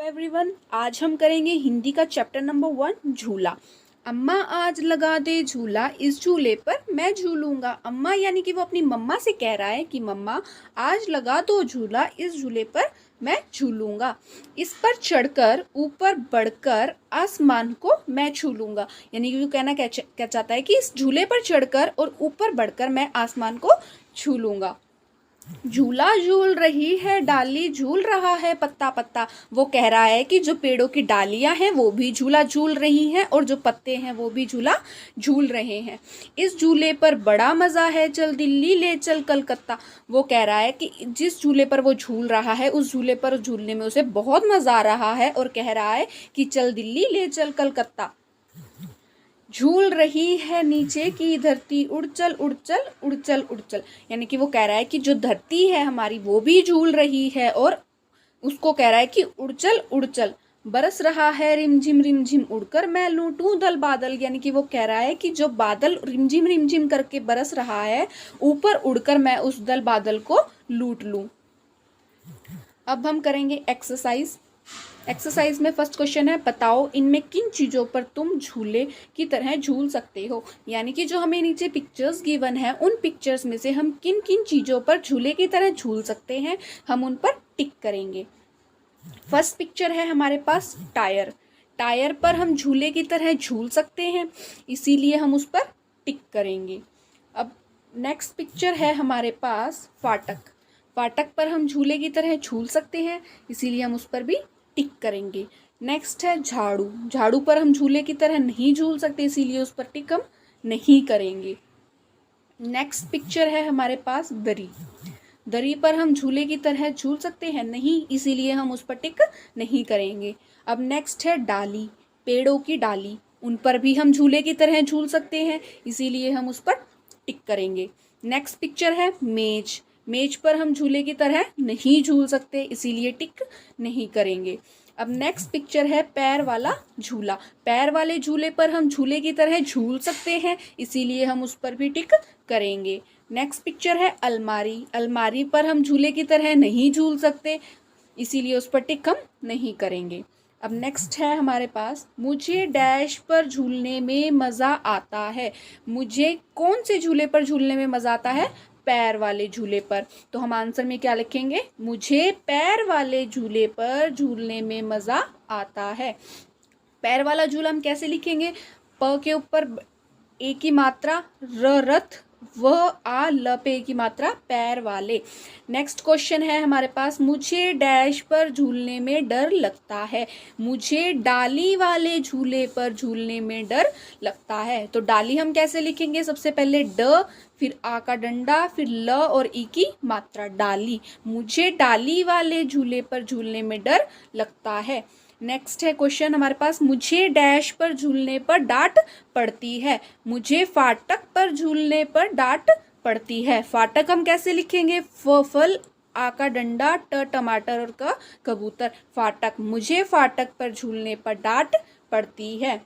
Everyone, आज हम करेंगे हिंदी का चैप्टर नंबर 1 झूला। अम्मा आज लगा दे झूला, इस झूले पर मैं झूलूंगा। अम्मा यानी कि वो अपनी मम्मा से कह रहा है कि मम्मा आज लगा दो झूला, इस झूले पर मैं झूलूंगा। इस पर चढ़कर ऊपर बढ़कर आसमान को मैं छू लूंगा। यानी कि वो कहना क्या चाहता है कि इस झूले पर चढ़कर और ऊपर बढ़कर मैं आसमान को छू लूंगा। झूला झूल रही है डाली, झूल रहा है पत्ता पत्ता। वो कह रहा है कि जो पेड़ों की डालियां हैं वो भी झूला झूल रही हैं और जो पत्ते हैं वो भी झूला झूल रहे हैं। इस झूले पर बड़ा मज़ा है, चल दिल्ली ले चल कलकत्ता। वो कह रहा है कि जिस झूले पर वो झूल रहा है उस झूले पर झूलने में उसे बहुत मज़ा आ रहा है और कह रहा है कि चल दिल्ली ले चल कलकत्ता। झूल रही है नीचे की धरती, उड़ चल उड़ चल उड़ चल उड़ चल। यानी कि वो कह रहा है कि जो धरती है हमारी वो भी झूल रही है और उसको कह रहा है कि उड़ चल उड़ चल। बरस रहा है रिमझिम उड़कर मैं लूटूं दल बादल। यानी कि वो कह रहा है कि जो बादल रिमझिम करके बरस रहा है ऊपर उड़कर मैं उस दल बादल को लूट लूं। अब हम करेंगे एक्सरसाइज में फर्स्ट क्वेश्चन है, बताओ इनमें किन चीज़ों पर तुम झूले की तरह झूल सकते हो। यानी कि जो हमें नीचे पिक्चर्स गिवन है उन पिक्चर्स में से हम किन किन चीज़ों पर झूले की तरह झूल सकते हैं, हम उन पर टिक करेंगे। फर्स्ट पिक्चर है हमारे पास टायर। टायर पर हम झूले की तरह झूल सकते हैं, इसीलिए हम उस पर टिक करेंगे। अब नेक्स्ट पिक्चर है हमारे पास फाटक। फाटक पर हम झूले की तरह झूल सकते हैं, इसीलिए हम उस पर भी टिक करेंगे। नेक्स्ट है झाड़ू। झाड़ू पर हम झूले की तरह नहीं झूल सकते, इसीलिए उस पर टिक हम नहीं करेंगे। नेक्स्ट पिक्चर है हमारे पास दरी। दरी पर हम झूले की तरह झूल सकते हैं नहीं, इसीलिए हम उस पर टिक नहीं करेंगे। अब नेक्स्ट है डाली। पेड़ों की डाली, उन पर भी हम झूले की तरह झूल सकते हैं, इसीलिए हम उस पर टिक करेंगे। नेक्स्ट पिक्चर है मेज। मेज पर हम झूले की तरह नहीं झूल सकते, इसीलिए टिक नहीं करेंगे। अब नेक्स्ट पिक्चर है पैर वाला झूला। पैर वाले झूले पर हम झूले की तरह झूल सकते हैं, इसीलिए हम उस पर भी टिक करेंगे। नेक्स्ट पिक्चर है अलमारी। अलमारी पर हम झूले की तरह नहीं झूल सकते, इसीलिए उस पर टिक हम नहीं करेंगे। अब नेक्स्ट है हमारे पास मुझे डैश पर झूलने में मज़ा आता है। मुझे कौन से झूले पर झूलने में मज़ा आता है? पैर वाले झूले पर। तो हम आंसर में क्या लिखेंगे? मुझे पैर वाले झूले पर झूलने में मज़ा आता है। पैर वाला झूला हम कैसे लिखेंगे? प के ऊपर ए की मात्रा, र रथ, व आ ल पे की मात्रा, पैर वाले। नेक्स्ट क्वेश्चन है हमारे पास मुझे डैश पर झूलने में डर लगता है। मुझे डाली वाले झूले पर झूलने में डर लगता है। तो डाली हम कैसे लिखेंगे? सबसे पहले ड, फिर आ का डंडा, फिर ल और ई की मात्रा, डाली। मुझे डाली वाले झूले पर झूलने में डर लगता है। नेक्स्ट है क्वेश्चन हमारे पास मुझे डैश पर झूलने पर डांट पड़ती है। मुझे फाटक पर झूलने पर डांट पड़ती है। फाटक हम कैसे लिखेंगे? फ फल, आ का डंडा, ट टमाटर और क कबूतर, फाटक। मुझे फाटक पर झूलने पर डांट पड़ती है।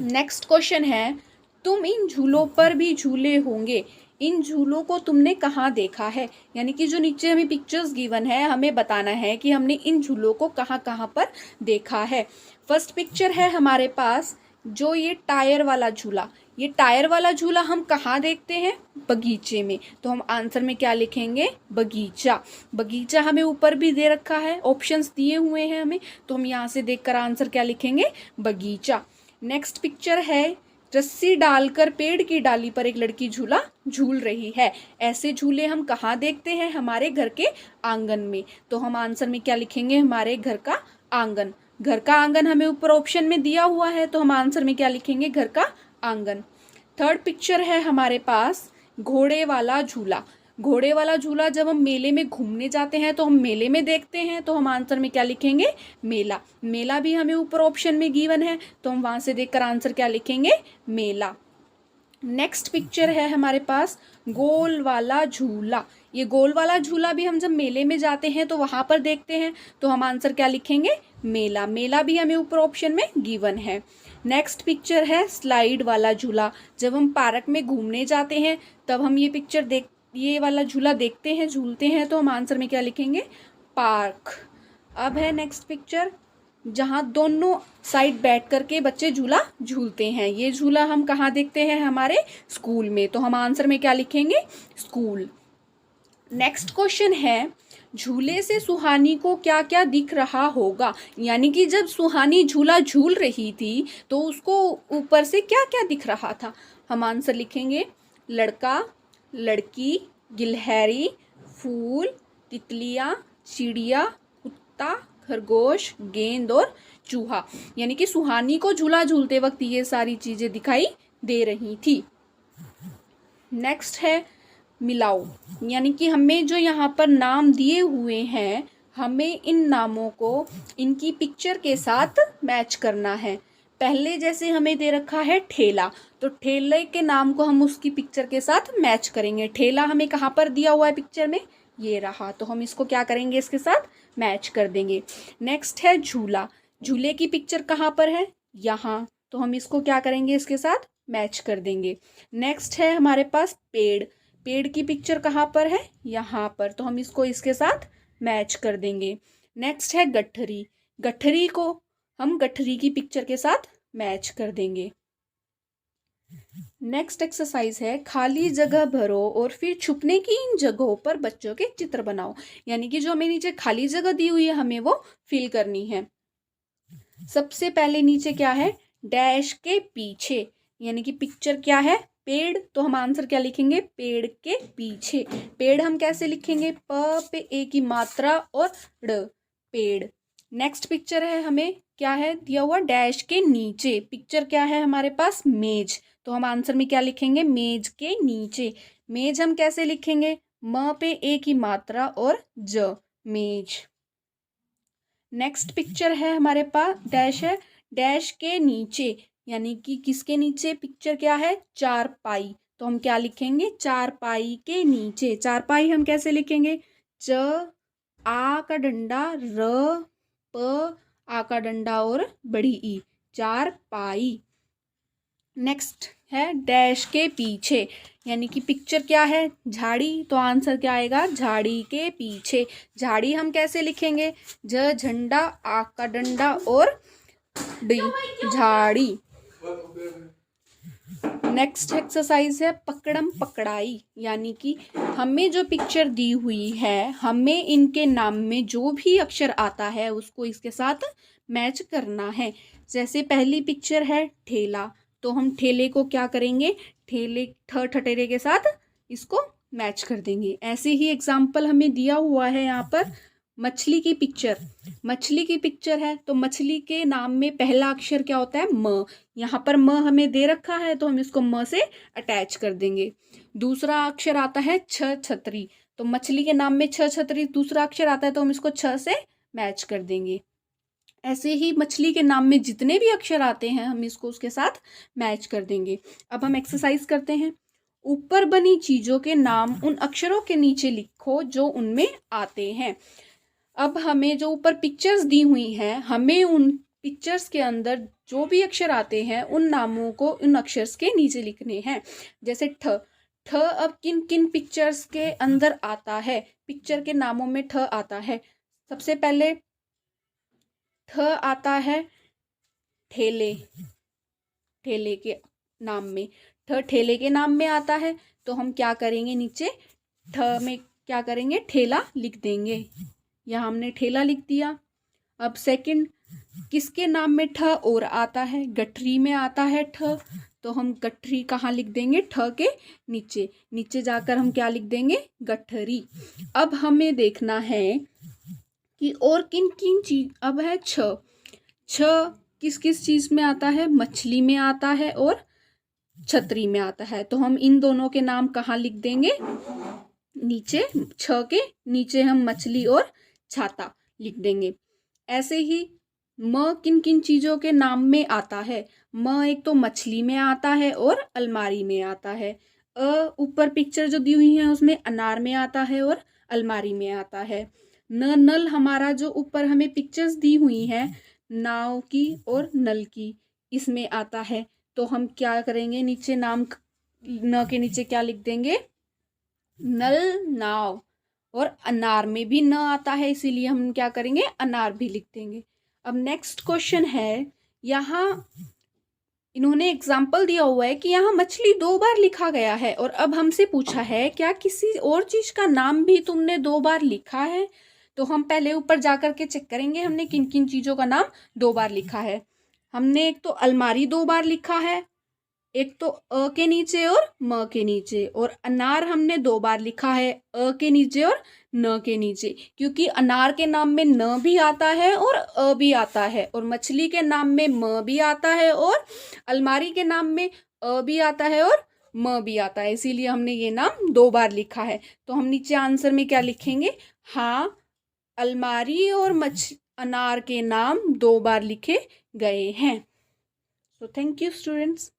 नेक्स्ट क्वेश्चन है तुम इन झूलों पर भी झूले होंगे, इन झूलों को तुमने कहाँ देखा है। यानी कि जो नीचे हमें पिक्चर्स गिवन है हमें बताना है कि हमने इन झूलों को कहाँ कहाँ पर देखा है। फर्स्ट पिक्चर है हमारे पास जो ये टायर वाला झूला। ये टायर वाला झूला हम कहाँ देखते हैं? बगीचे में। तो हम आंसर में क्या लिखेंगे? बगीचा। बगीचा हमें ऊपर भी दे रखा है, ऑप्शंस दिए हुए हैं हमें, तो हम यहाँ से देखकर आंसर क्या लिखेंगे? बगीचा। नेक्स्ट पिक्चर है रस्सी डालकर पेड़ की डाली पर एक लड़की झूला झूल रही है। ऐसे झूले हम कहाँ देखते हैं? हमारे घर के आंगन में। तो हम आंसर में क्या लिखेंगे? हमारे घर का आंगन। घर का आंगन हमें ऊपर ऑप्शन में दिया हुआ है, तो हम आंसर में क्या लिखेंगे? घर का आंगन। थर्ड पिक्चर है हमारे पास घोड़े वाला झूला। घोड़े वाला झूला जब हम मेले में घूमने जाते हैं तो हम मेले में देखते हैं, तो हम आंसर में क्या लिखेंगे? मेला। मेला भी हमें ऊपर ऑप्शन में गिवन है, तो हम वहां से देखकर आंसर क्या लिखेंगे? मेला। नेक्स्ट पिक्चर है हमारे पास गोल वाला झूला। ये गोल वाला झूला भी हम जब मेले में जाते हैं तो वहां पर देखते हैं, तो हम आंसर क्या लिखेंगे? मेला। मेला भी हमें ऊपर ऑप्शन में गिवन है। नेक्स्ट पिक्चर है स्लाइड वाला झूला। जब हम पार्क में घूमने जाते हैं तब हम ये वाला झूला देखते हैं, झूलते हैं, तो हम आंसर में क्या लिखेंगे? पार्क। अब है नेक्स्ट पिक्चर जहाँ दोनों साइड बैठ करके बच्चे झूला झूलते हैं। ये झूला हम कहाँ देखते हैं? हमारे स्कूल में। तो हम आंसर में क्या लिखेंगे? स्कूल। नेक्स्ट क्वेश्चन है, झूले से सुहानी को क्या क्या दिख रहा होगा? यानी कि जब सुहानी झूला झूल रही थी तो उसको ऊपर से क्या क्या दिख रहा था? हम आंसर लिखेंगे, लड़का, लड़की, गिलहरी, फूल, तितलियाँ, चिड़िया, कुत्ता, खरगोश, गेंद और चूहा। यानी कि सुहानी को झूला झूलते वक्त ये सारी चीजें दिखाई दे रही थी। नेक्स्ट है मिलाओ। यानी कि हमें जो यहाँ पर नाम दिए हुए हैं, हमें इन नामों को इनकी पिक्चर के साथ मैच करना है। पहले जैसे हमें दे रखा है ठेला, तो ठेले के नाम को हम उसकी पिक्चर के साथ मैच करेंगे। ठेला हमें कहाँ पर दिया हुआ है पिक्चर में? ये रहा। तो हम इसको क्या करेंगे? इसके साथ मैच कर देंगे। नेक्स्ट है झूला। झूले की पिक्चर कहाँ पर है? यहाँ। तो हम इसको क्या करेंगे? इसके साथ मैच कर देंगे। नेक्स्ट है हमारे पास पेड़। पेड़ की पिक्चर कहाँ पर है? यहाँ पर। तो हम इसको इसके साथ मैच कर देंगे। नेक्स्ट है गठरी। गठरी को हम गठरी की पिक्चर के साथ मैच कर देंगे। नेक्स्ट एक्सरसाइज है, खाली जगह भरो और फिर छुपने की इन जगहों पर बच्चों के चित्र बनाओ। यानी कि जो हमें नीचे खाली जगह दी हुई है, हमें वो फिल करनी है। सबसे पहले नीचे क्या है? डैश के पीछे। यानी कि पिक्चर क्या है? पेड़। तो हम आंसर क्या लिखेंगे? पेड़ के पीछे। पेड़ हम कैसे लिखेंगे? प पे ए की मात्रा और ड़, पेड़। नेक्स्ट पिक्चर है, हमें क्या है दिया हुआ? डैश के नीचे। पिक्चर क्या है हमारे पास? मेज। तो हम आंसर में क्या लिखेंगे? मेज के नीचे। मेज हम कैसे लिखेंगे? म पे ए की मात्रा और ज, मेज। नेक्स्ट पिक्चर है हमारे पास, डैश है, डैश के नीचे। यानी कि किसके नीचे? पिक्चर क्या है? चारपाई। तो हम क्या लिखेंगे? चारपाई के नीचे। चारपाई हम कैसे लिखेंगे? च, आ का डंडा, र, प, आ का डंडा और बड़ी ई, चारपाई। नेक्स्ट है डैश के पीछे। यानी कि पिक्चर क्या है? झाड़ी। तो आंसर क्या आएगा? झाड़ी के पीछे। झाड़ी हम कैसे लिखेंगे? ज, झंडा, आ का डंडा और डी, झाड़ी। नेक्स्ट एक्सरसाइज है पकड़म पकड़ाई। यानी कि हमें जो पिक्चर दी हुई है, हमें इनके नाम में जो भी अक्षर आता है उसको इसके साथ मैच करना है। जैसे पहली पिक्चर है ठेला, तो हम ठेले को क्या करेंगे? ठेले ठ ठटेरे के साथ इसको मैच कर देंगे। ऐसे ही एग्जाम्पल हमें दिया हुआ है यहाँ पर मछली की पिक्चर। मछली की पिक्चर है, तो मछली के नाम में पहला अक्षर क्या होता है? म। यहाँ पर म हमें दे रखा है, तो हम इसको म से अटैच कर देंगे। दूसरा अक्षर आता है छ, छतरी। तो मछली के नाम में छ, छतरी दूसरा अक्षर आता है, तो हम इसको छ से मैच कर देंगे। ऐसे ही मछली के नाम में जितने भी अक्षर आते हैं, हम इसको उसके साथ मैच कर देंगे। अब हम एक्सरसाइज करते हैं। ऊपर बनी चीजों के नाम उन अक्षरों के नीचे लिखो जो उनमें आते हैं। अब हमें जो ऊपर पिक्चर्स दी हुई हैं, हमें उन पिक्चर्स के अंदर जो भी अक्षर आते हैं उन नामों को उन अक्षर्स के नीचे लिखने हैं। जैसे ठ। ठ अब किन किन पिक्चर्स के अंदर आता है? पिक्चर के नामों में ठ आता है। सबसे पहले ठ आता है ठेले। ठेले के नाम में ठ, ठेले के नाम में आता है। तो हम क्या करेंगे? नीचे ठ में क्या करेंगे? ठेला लिख देंगे। यहाँ हमने ठेला लिख दिया। अब सेकंड, किसके नाम में ठ और आता है? गठरी में आता है ठ। तो हम गठरी कहाँ लिख देंगे? ठ के नीचे। नीचे जाकर हम क्या लिख देंगे? गठरी। अब हमें देखना है कि और किन किन चीज। अब है छ। छ किस किस चीज में आता है? मछली में आता है और छतरी में आता है। तो हम इन दोनों के नाम कहाँ लिख देंगे? नीचे। छ के नीचे हम मछली और छाता लिख देंगे। ऐसे ही म किन किन चीजों के नाम में आता है? म एक तो मछली में आता है और अलमारी में आता है। ऊपर पिक्चर जो दी हुई है उसमें अनार में आता है और अलमारी में आता है। न, नल हमारा जो ऊपर हमें पिक्चर्स दी हुई है नाव की और नल की, इसमें आता है। तो हम क्या करेंगे? नीचे नाम न के नीचे क्या लिख देंगे? नल, नाव। और अनार में भी न आता है, इसीलिए हम क्या करेंगे? अनार भी लिख देंगे। अब नेक्स्ट क्वेश्चन है, यहाँ इन्होंने एग्जाम्पल दिया हुआ है कि यहाँ मछली 2 बार लिखा गया है और अब हमसे पूछा है क्या किसी और चीज का नाम भी तुमने 2 बार लिखा है। तो हम पहले ऊपर जाकर के चेक करेंगे हमने किन किन चीजों का नाम 2 बार लिखा है। हमने एक तो अलमारी 2 बार लिखा है, एक तो अ के नीचे और म के नीचे, और अनार हमने 2 बार लिखा है, अ के नीचे और न के नीचे, क्योंकि अनार के नाम में न भी आता है और अ भी आता है, और मछली के नाम में म भी आता है, और अलमारी के नाम में अ भी आता है और म भी आता है, इसीलिए हमने ये नाम 2 बार लिखा है। तो हम नीचे आंसर में क्या लिखेंगे, हाँ अलमारी और अनार के नाम 2 बार लिखे गए हैं। So thank you students.